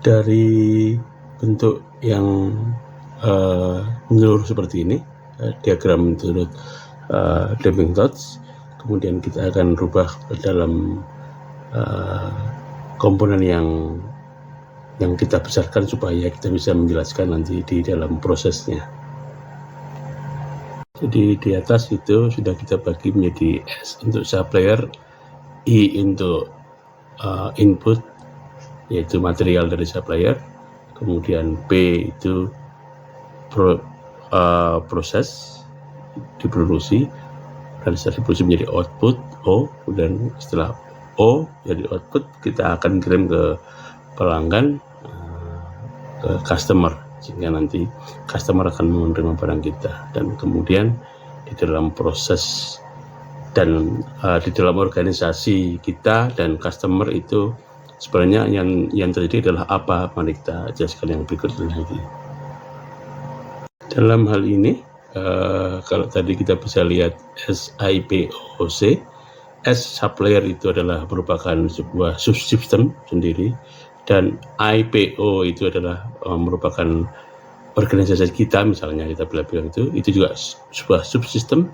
Dari bentuk yang menyeluruh seperti ini, diagram menurut Deming-Todts, kemudian kita akan rubah ke dalam komponen yang kita besarkan supaya kita bisa menjelaskan nanti di dalam prosesnya. Jadi di atas itu sudah kita bagi menjadi S untuk supplier, I untuk input yaitu material dari supplier, kemudian P itu proses diproduksi, dan setelah diproduksi menjadi output O, dan setelah O jadi output kita akan kirim ke pelanggan, ke customer, sehingga nanti customer akan menerima barang kita. Dan kemudian di dalam proses dan di dalam organisasi kita dan customer itu sebenarnya yang terjadi adalah apa? Mari kita jelaskan yang berikutnya lagi. Dalam hal ini, kalau tadi kita bisa lihat SIPOC, S supplier itu adalah merupakan sebuah subsistem sendiri, dan IPO itu adalah merupakan organisasi kita, misalnya kita bilang itu juga sebuah subsistem,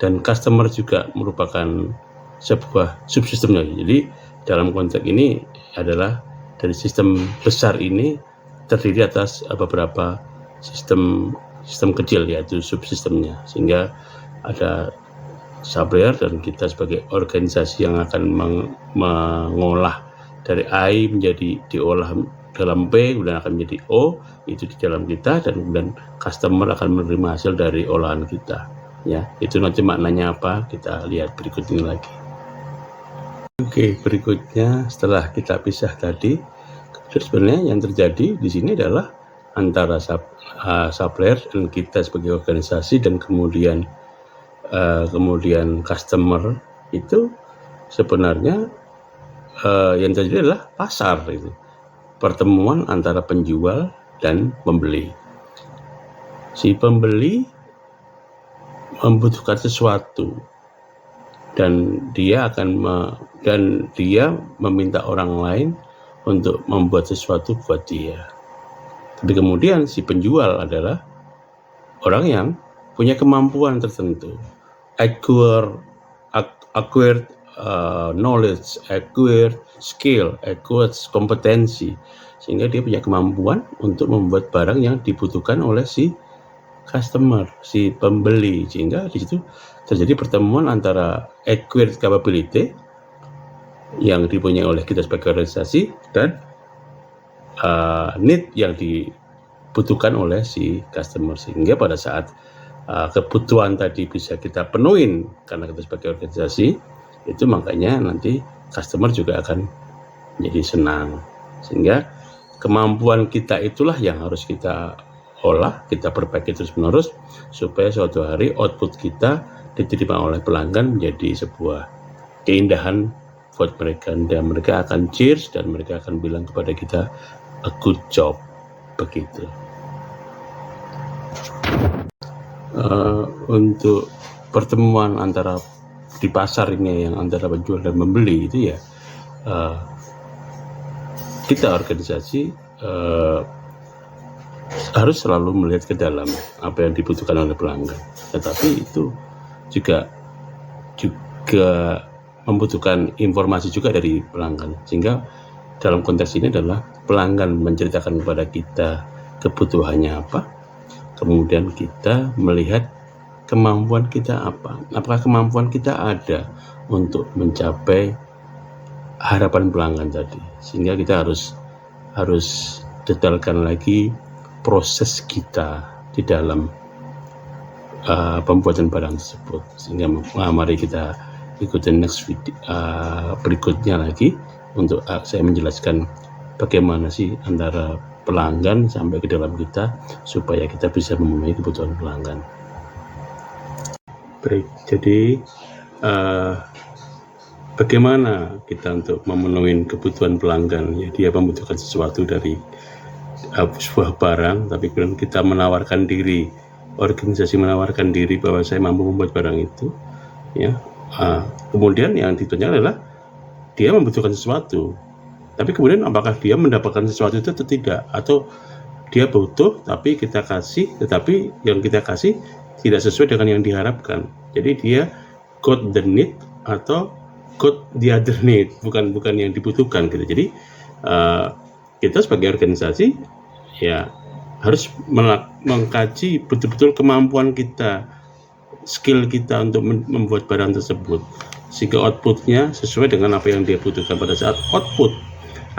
dan customer juga merupakan sebuah subsistemnya. Jadi dalam konteks ini adalah dari sistem besar ini terdiri atas beberapa sistem kecil, yaitu subsistemnya, sehingga ada supplier dan kita sebagai organisasi yang akan mengolah dari I menjadi diolah dalam P, kemudian akan menjadi O, itu di dalam kita, dan kemudian customer akan menerima hasil dari olahan kita. Ya, itu nanti maknanya apa kita lihat berikut ini lagi. Oke, berikutnya setelah kita pisah tadi, sebenarnya yang terjadi di sini adalah antara supplier dan kita sebagai organisasi, dan kemudian customer itu sebenarnya yang terjadi adalah pasar, itu pertemuan antara penjual dan pembeli. Si pembeli membutuhkan sesuatu, dan dia meminta orang lain untuk membuat sesuatu buat dia. Tapi kemudian si penjual adalah orang yang punya kemampuan tertentu, acquired knowledge, acquired skill, acquired kompetensi, sehingga dia punya kemampuan untuk membuat barang yang dibutuhkan oleh si customer, si pembeli, sehingga di situ terjadi pertemuan antara acquired capability yang dipunyai oleh kita sebagai organisasi dan need yang dibutuhkan oleh si customer, sehingga pada saat kebutuhan tadi bisa kita penuhin karena kita sebagai organisasi, itu makanya nanti customer juga akan menjadi senang, sehingga kemampuan kita itulah yang harus kita olah, kita perbaiki terus menerus supaya suatu hari output kita diterima oleh pelanggan menjadi sebuah keindahan buat mereka, dan mereka akan cheers dan mereka akan bilang kepada kita a good job, begitu. Untuk pertemuan antara di pasar ini yang antara penjual dan pembeli itu ya, kita organisasi harus selalu melihat ke dalam apa yang dibutuhkan oleh pelanggan, tetapi itu juga membutuhkan informasi juga dari pelanggan, sehingga dalam konteks ini adalah pelanggan menceritakan kepada kita kebutuhannya apa, kemudian kita melihat kemampuan kita apa, apakah kemampuan kita ada untuk mencapai harapan pelanggan tadi, sehingga kita harus detailkan lagi proses kita di dalam pembuatan barang tersebut. Sehingga mari kita ikuti next video berikutnya lagi untuk saya menjelaskan bagaimana sih antara pelanggan sampai ke dalam kita supaya kita bisa memenuhi kebutuhan pelanggan. Baik, jadi bagaimana kita untuk memenuhi kebutuhan pelanggan? Ya, dia membutuhkan sesuatu dari sebuah barang, tapi kemudian kita menawarkan diri, organisasi menawarkan diri bahwa saya mampu membuat barang itu, ya. Kemudian yang ditunya adalah dia membutuhkan sesuatu, Tapi kemudian apakah dia mendapatkan sesuatu itu atau tidak, atau dia butuh tapi kita kasih, tetapi yang kita kasih tidak sesuai dengan yang diharapkan. Jadi dia got the need atau got the other need, bukan yang dibutuhkan gitu. Jadi kita sebagai organisasi ya harus mengkaji betul-betul kemampuan kita, skill kita untuk membuat barang tersebut, sehingga outputnya sesuai dengan apa yang dia butuhkan. Pada saat output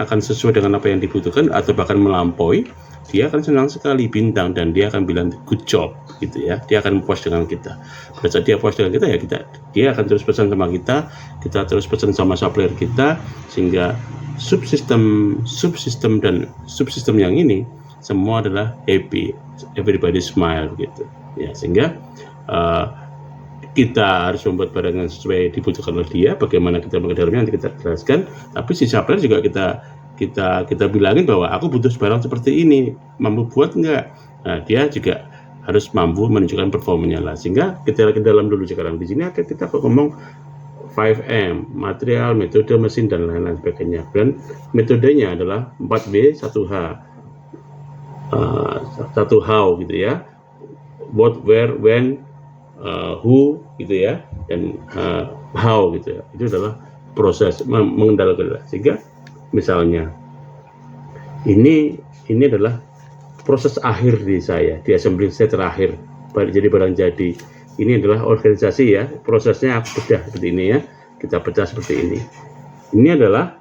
akan sesuai dengan apa yang dibutuhkan atau bahkan melampaui, dia akan senang sekali, bintang, dan dia akan bilang good job gitu ya. Dia akan puas dengan kita. Pada saat dia puas dengan kita ya dia akan terus pesan sama kita terus pesan sama supplier kita, sehingga subsistem dan subsistem yang ini semua adalah happy, everybody smile gitu ya. Sehingga kita harus membuat barang yang sesuai dibutuhkan oleh dia. Bagaimana kita mengedarnya nanti kita jelaskan, tapi si supplier juga kita bilangin bahwa aku butuh barang seperti ini, mampu buat enggak. Nah, dia juga harus mampu menunjukkan performanya lah. Sehingga kita ke dalam dulu sekarang. Di sini kita ngomong 5M, material, metode, mesin, dan lain-lain sebagainya. Dan metodenya adalah 4B, 1H, 1 how gitu ya, what, where, when, who gitu ya, dan how gitu ya. Itu adalah proses mengendalikan. Sehingga misalnya ini adalah proses akhir di saya, di assembly saya terakhir jadi barang jadi. Ini adalah organisasi ya, prosesnya aku bedah seperti ini ya, kita pecah seperti ini. Ini adalah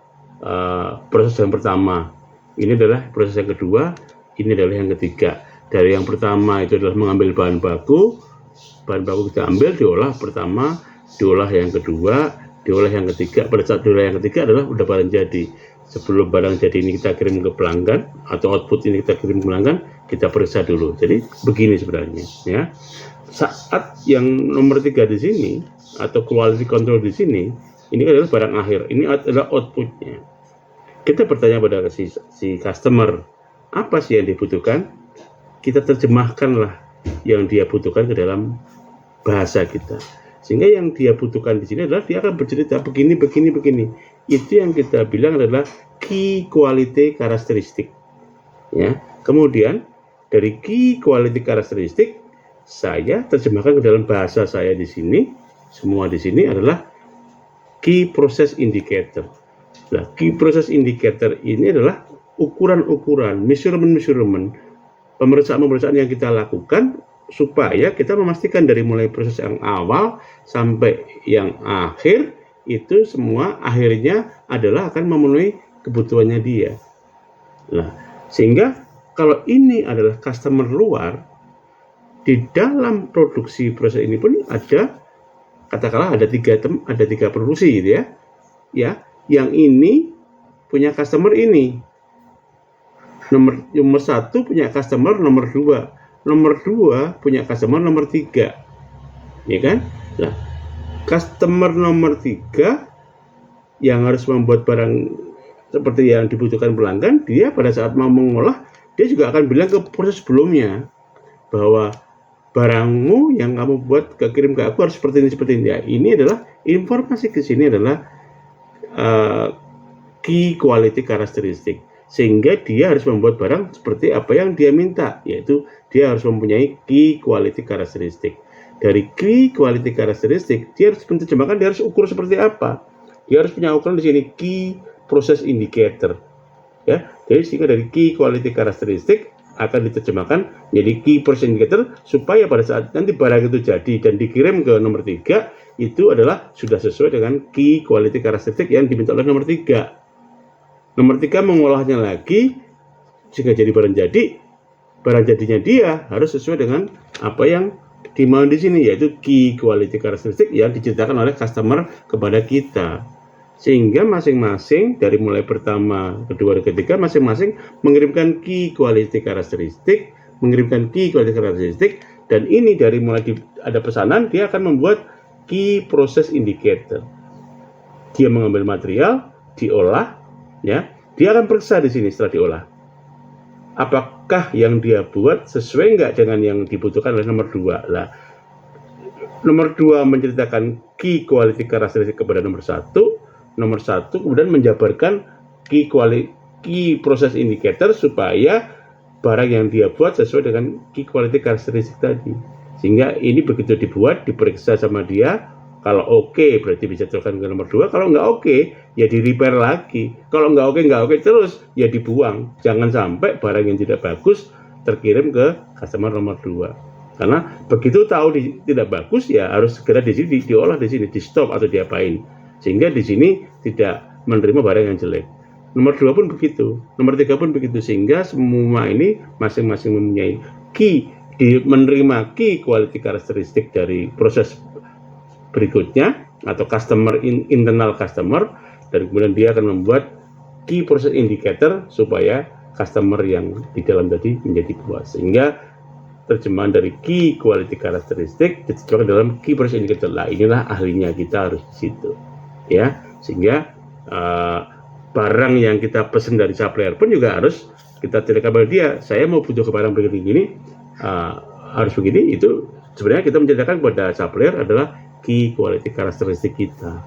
proses yang pertama, ini adalah proses yang kedua, ini adalah yang ketiga. Dari yang pertama itu adalah mengambil bahan baku kita ambil, diolah pertama, diolah yang kedua, diolah yang ketiga. Pada saat diolah yang ketiga adalah udah barang jadi. Sebelum barang jadi ini kita kirim ke pelanggan, atau output ini kita kirim ke pelanggan, kita periksa dulu. Jadi begini sebenarnya ya. Saat yang nomor 3 di sini, atau quality control di sini, ini adalah barang akhir, ini adalah outputnya. Kita bertanya pada si customer, apa sih yang dibutuhkan? Kita terjemahkanlah yang dia butuhkan ke dalam bahasa kita. Sehingga yang dia butuhkan di sini adalah dia akan bercerita begini. Itu yang kita bilang adalah key quality characteristic. Ya. Kemudian dari key quality characteristic saya terjemahkan ke dalam bahasa saya di sini. Semua di sini adalah key process indicator. Nah, key process indicator ini adalah ukuran-ukuran, measurement, pemeriksaan yang kita lakukan supaya kita memastikan dari mulai proses yang awal sampai yang akhir itu semua akhirnya adalah akan memenuhi kebutuhannya dia. Nah, sehingga kalau ini adalah customer luar, di dalam produksi proses ini pun ada, katakanlah ada tiga produksi gitu ya. Ya, yang ini punya customer ini. Nomor 1 punya customer nomor 2. Nomor 2 punya customer nomor 3. Ya kan? Nah, customer nomor 3 yang harus membuat barang seperti yang dibutuhkan pelanggan, dia pada saat mau mengolah, dia juga akan bilang ke proses sebelumnya bahwa barangmu yang kamu buat kirim ke aku harus seperti ini. Ya, ini adalah informasi ke sini adalah key quality characteristic, sehingga dia harus membuat barang seperti apa yang dia minta, yaitu dia harus mempunyai key quality characteristic. Dari key quality characteristic dia harus menerjemahkan, dia harus ukur seperti apa. Dia harus punya ukuran di sini key process indicator. Ya, jadi sehingga dari key quality characteristic akan diterjemahkan menjadi key process indicator, supaya pada saat nanti barang itu jadi dan dikirim ke nomor 3 itu adalah sudah sesuai dengan key quality characteristic yang diminta oleh nomor 3. Nomor 3 mengolahnya lagi sehingga jadi barang jadi. Barang jadinya dia harus sesuai dengan apa yang dimau di sini, yaitu key quality characteristic yang diceritakan oleh customer kepada kita. Sehingga masing-masing dari mulai pertama, kedua, dan ketiga masing-masing mengirimkan key quality characteristic, dan ini dari mulai ada pesanan dia akan membuat key process indicator. Dia mengambil material, diolah, ya, dia akan periksa di sini setelah diolah. Apakah yang dia buat sesuai nggak dengan yang dibutuhkan oleh nomor 2? Lah, nomor 2 menceritakan key quality characteristic kepada nomor 1. Nomor 1 kemudian menjabarkan key process indicator supaya barang yang dia buat sesuai dengan key quality characteristic tadi. Sehingga ini begitu dibuat, diperiksa sama dia, kalau oke berarti bisa teruskan ke nomor 2, kalau nggak oke ya di repair lagi, kalau nggak oke terus ya dibuang. Jangan sampai barang yang tidak bagus terkirim ke customer nomor 2, karena begitu tahu tidak bagus ya harus segera diolah di sini, di stop atau diapain, sehingga di sini tidak menerima barang yang jelek. Nomor 2 pun begitu, nomor 3 pun begitu, sehingga semua ini masing-masing mempunyai menerima key quality characteristic dari proses berikutnya atau internal customer, dan kemudian dia akan membuat key process indicator supaya customer yang di dalam tadi menjadi puas. Sehingga terjemahan dari key quality characteristic diterjemahkan dalam key process indicator. Lah inilah ahlinya kita harus di situ, ya. Sehingga barang yang kita pesan dari supplier pun juga harus kita ceritakan kepada dia, saya mau butuh ke barang begini, harus begini. Itu sebenarnya kita menceritakan kepada supplier adalah key quality characteristic kita.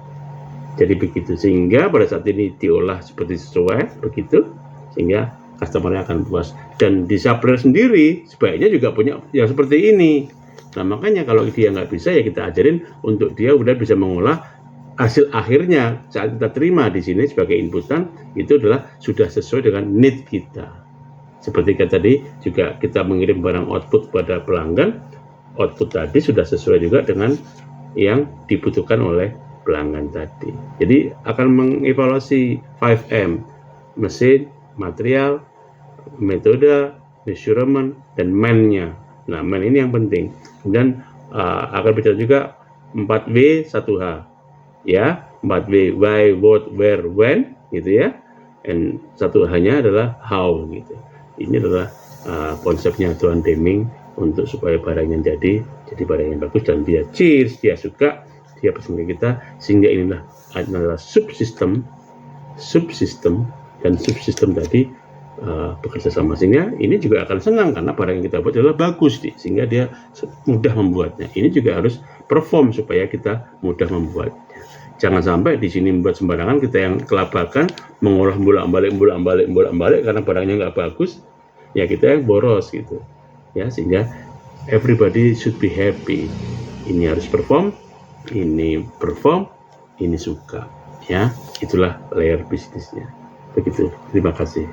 Jadi begitu, sehingga pada saat ini diolah seperti sesuai begitu, sehingga customer-nya akan puas. Dan di supplier sendiri sebaiknya juga punya yang seperti ini. Nah makanya kalau dia nggak bisa ya kita ajarin untuk dia udah bisa mengolah hasil akhirnya saat kita terima di sini sebagai inputan, itu adalah sudah sesuai dengan need kita. Seperti tadi juga kita mengirim barang output pada pelanggan, output tadi sudah sesuai juga dengan yang dibutuhkan oleh pelanggan tadi. Jadi akan mengevaluasi 5M, mesin, material, metode, measurement, dan man-nya. Nah man ini yang penting. Dan akan bicara juga 4W 1H. Ya, 4W, why, what, where, when, gitu ya. Dan 1H-nya adalah how, gitu. Ini adalah konsepnya Johan Deming untuk supaya barangnya jadi barang yang bagus dan dia cheers, dia suka, dia pesan ke kita, sehingga inilah adalah subsistem dan subsistem tadi bekerja sama, sehingga ini juga akan senang karena barang yang kita buat adalah bagus, sehingga dia mudah membuatnya. Ini juga harus perform supaya kita mudah membuatnya. Jangan sampai di sini membuat sembarangan, kita yang kelabakan mengolah bolak-balik karena barangnya nggak bagus, ya kita yang boros gitu. Ya, sehingga everybody should be happy. Ini harus perform, ini suka. Ya, itulah layer bisnisnya. Begitu. Terima kasih.